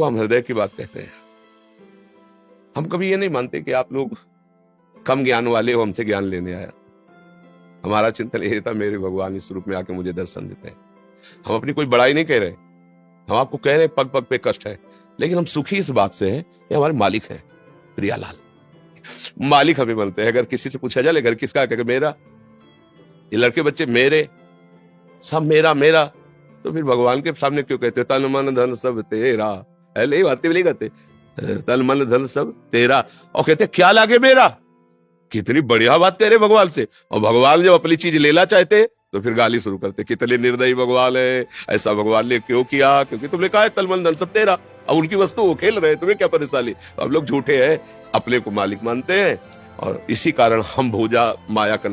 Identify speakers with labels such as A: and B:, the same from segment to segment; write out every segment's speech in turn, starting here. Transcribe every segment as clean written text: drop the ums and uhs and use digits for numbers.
A: देखो, हम हृदय की बात कहते हैं। हम कभी ये नहीं मानते कि आप लोग कम ज्ञान वाले हो, हमसे ज्ञान लेने आया। हमारा चिंतन यही था, मेरे भगवान इस रूप में आके मुझे दर्शन देते हैं। हम अपनी कोई बड़ाई नहीं कह रहे, हम आपको कह रहे पग पग पे कष्ट है, लेकिन हम सुखी इस बात से हैं कि हमारे मालिक है प्रियालाल। मालिक हमें बनते हैं। अगर किसी से पूछा जाए घर किसका, कहेगा मेरा। ये लड़के बच्चे मेरे, सब मेरा मेरा। तो फिर भगवान के सामने क्यों कहते तन मन धन सब तेरा? यही बातें भी नहीं कहते, तन मन धन सब तेरा, और कहते क्या लागे मेरा। कितनी बढ़िया बात कह रहे भगवान से। और भगवान जब अपनी चीज लेना चाहते तो फिर गाली शुरू करते, कितने निर्दयी भगवान है, ऐसा भगवान ने क्यों किया? क्योंकि तुमने कहा है तन मन धन सब तेरा। अब उनकी वस्तु वो खेल रहे, तुम्हें क्या परेशानी? अब लोग झूठे हैं, अपने को मालिक मानते हैं, और इसी कारण हम भोजा माया का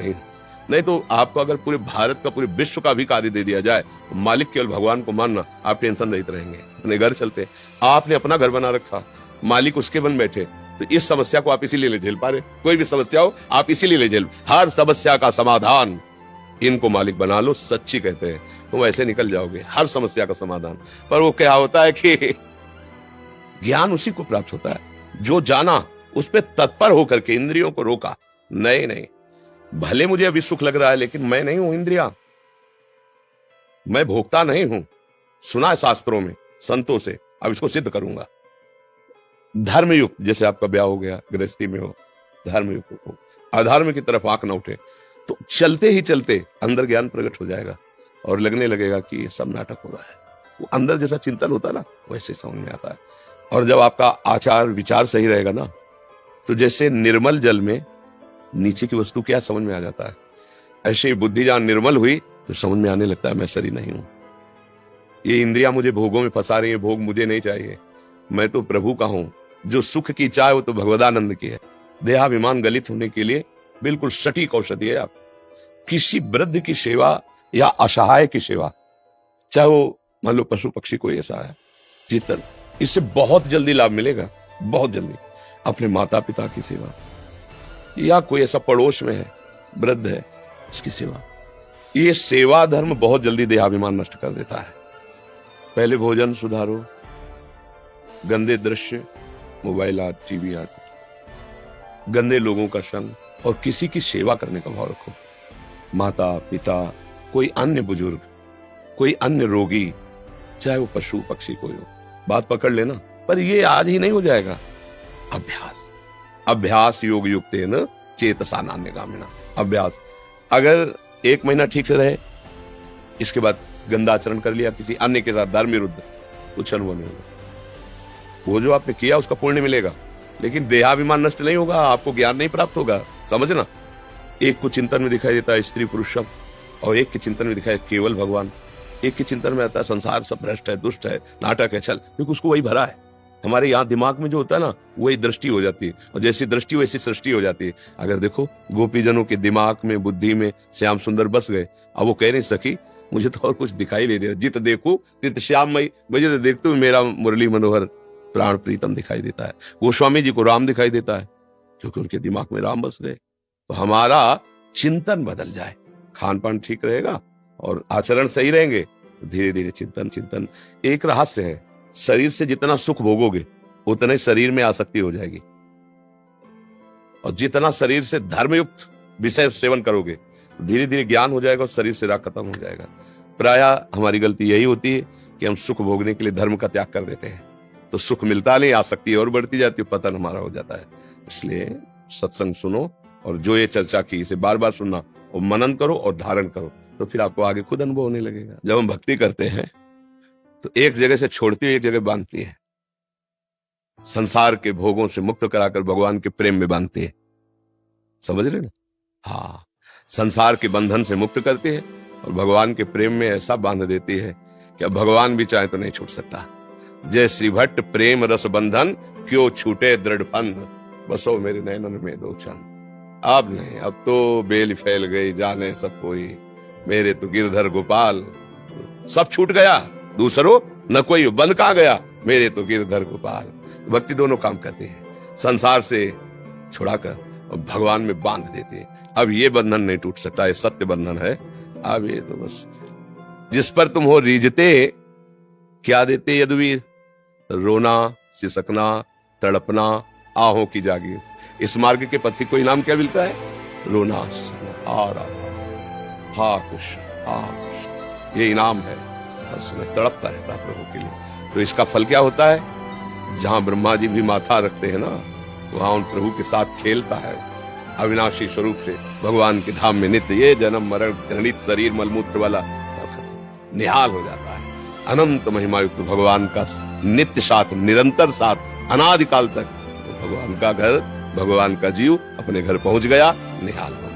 A: नहीं तो आपको अगर पूरे भारत का, पूरे विश्व का भी कार्य दे दिया जाए, मालिक केवल भगवान को मानना, आप टेंशन रहित रहेंगे, अपने घर चलते। आपने अपना घर बना रखा, मालिक उसके बन बैठे, तो इस समस्या को आप इसीलिए ले झेल पा रहे। कोई भी समस्या हो आप इसीलिए ले झेल, हर समस्या का समाधान इनको मालिक बना लो, सच्ची कहते हैं, तुम ऐसे निकल जाओगे, हर समस्या का समाधान। पर वो क्या होता है कि ज्ञान उसी को प्राप्त होता है जो जाना, उस पर तत्पर होकर के इंद्रियों को रोका। नहीं, भले मुझे अभी सुख लग रहा है, लेकिन मैं नहीं हूं इंद्रिया, मैं भोक्ता नहीं हूं। सुना है शास्त्रों में संतों से, अब इसको सिद्ध करूंगा। धर्मयुक्त, जैसे आपका ब्याह हो गया, गृहस्थी में हो, धर्मयुक्त हो, अधर्म की तरफ आंख न उठे, तो चलते ही चलते अंदर ज्ञान प्रकट हो जाएगा और लगने लगेगा कि ये सब नाटक हो रहा है। वो अंदर जैसा चिंतन होता है ना, वैसे समझ में आता है। और जब आपका आचार विचार सही रहेगा ना, तो जैसे निर्मल जल में नीचे की वस्तु क्या समझ में आ जाता है, ऐसे ही बुद्धि जहां निर्मल हुई तो समझ में आने लगता है मैं शरीर नहीं हूं, ये इंद्रियां मुझे भोगों में फंसा रही है, भोग मुझे नहीं चाहिए, मैं तो प्रभु का हूं। जो सुख की चाह वो तो भगवदानंद की है। देहाभिमान गलित होने के लिए बिल्कुल सटीक औषधि है। आप किसी वृद्ध की सेवा या असहाय की सेवा, चाहे वो मान लो पशु पक्षी कोई ऐसा है, चिंतन, इससे बहुत जल्दी लाभ मिलेगा, बहुत जल्दी। अपने माता पिता की सेवा, या कोई ऐसा पड़ोस में है वृद्ध है, उसकी सेवा, ये सेवा धर्म बहुत जल्दी देहाभिमान नष्ट कर देता है। पहले भोजन सुधारो, गंदे दृश्य, मोबाइल आदि, टीवी आदि, गंदे लोगों का संग, और किसी की सेवा करने का भाव रखो। माता पिता, कोई अन्य बुजुर्ग, कोई अन्य रोगी, चाहे वो पशु पक्षी कोई हो, बात पकड़ लेना। पर ये आज ही नहीं हो जाएगा, अभ्यास योग युक्त है न चेतसा नान्यगामिना। अभ्यास, अगर 1 महीना ठीक से रहे, इसके बाद गंदा आचरण कर लिया किसी अन्य के साथ, धर्म विरुद्ध, कुछ अनुभव नहीं होगा। वो जो आपने किया उसका पुण्य मिलेगा, लेकिन देहाभिमान नष्ट नहीं होगा, आपको ज्ञान नहीं प्राप्त होगा। समझना, एक को चिंतन में दिखाई देता है स्त्री पुरुष सब, और एक के चिंतन में दिखाई केवल भगवान, एक के चिंतन में आता है संसार सब भ्रष्ट है, दुष्ट है, नाटक है, छल, क्योंकि उसको वही भरा है। हमारे यहाँ दिमाग में जो होता है ना, वही दृष्टि हो जाती है, और जैसी दृष्टि वैसी सृष्टि हो जाती है। अगर देखो गोपीजनों के दिमाग में, बुद्धि में श्याम सुंदर बस गए, अब वो कह नहीं सकी मुझे तो और कुछ दिखाई नहीं दे रहा, जित देखो तित श्याममयी, मुझे तो देखते हुए मेरा मुरली मनोहर प्राण प्रीतम दिखाई देता है। गोस्वामी जी को राम दिखाई देता है, क्योंकि उनके दिमाग में राम बस गए। तो हमारा चिंतन बदल जाए, खान पान ठीक रहेगा और आचरण सही रहेंगे, धीरे धीरे चिंतन एक रहस्य है, शरीर से जितना सुख भोगोगे उतने शरीर में आसक्ति हो जाएगी, और जितना शरीर से धर्मयुक्त विषय सेवन करोगे धीरे धीरे ज्ञान हो जाएगा और शरीर से राग खत्म हो जाएगा। प्रायः हमारी गलती यही होती है कि हम सुख भोगने के लिए धर्म का त्याग कर देते हैं, तो सुख मिलता नहीं, आसक्ति और बढ़ती जाती है, पतन हमारा हो जाता है। इसलिए सत्संग सुनो, और जो ये चर्चा की इसे बार बार सुनना और मनन करो और धारण करो, तो फिर आपको आगे खुद अनुभव होने लगेगा। जब हम भक्ति करते हैं तो एक जगह से छोड़ती है, एक जगह बांधती है, संसार के भोगों से मुक्त कराकर भगवान के प्रेम में बांधती है। समझ रहे ना? हाँ, संसार के बंधन से मुक्त करती है और भगवान के प्रेम में ऐसा बांध देती है कि अब भगवान भी चाहे तो नहीं छूट सकता। जय श्री भट्ट प्रेम रस बंधन, क्यों छूटे दृढ़ बंध, बसो मेरे नैनन में दो क्षण। अब नहीं, अब तो बेल फैल गई, जाने सब कोई, मेरे तो गिरधर गोपाल, सब छूट गया, दूसरो न कोई, बंद कहां गया, मेरे तो गिरधर गोपाल। भक्ति दोनों काम करती है, संसार से छुड़ाकर और भगवान में बांध देती है। अब ये बंधन नहीं टूट सकता, ये सत्य बंधन है। अब ये तो बस जिस पर तुम हो रीझते, क्या देते यदुवीर, रोना, सिसकना, तड़पना, आहों की जागीर। इस मार्ग के पथिक को इनाम क्या मिलता है? रोना, सिसकना, हा राम, हा कृष्ण, हा कृष्ण, ये इनाम है। हर समय तड़पता रहता है प्रभु के लिए। तो इसका फल क्या होता है? जहां ब्रह्मा जी भी माथा रखते हैं ना, वहां उन प्रभु के साथ खेलता है अविनाशी स्वरूप से भगवान के धाम में नित्य। ये जन्म मरण घृणित शरीर मलमूत्र वाला निहाल हो जाता है। अनंत महिमा युक्त भगवान का नित्य साथ, निरंतर साथ, अनादिकाल तक भगवान का घर, भगवान का जीव अपने घर पहुंच गया, निहाल हो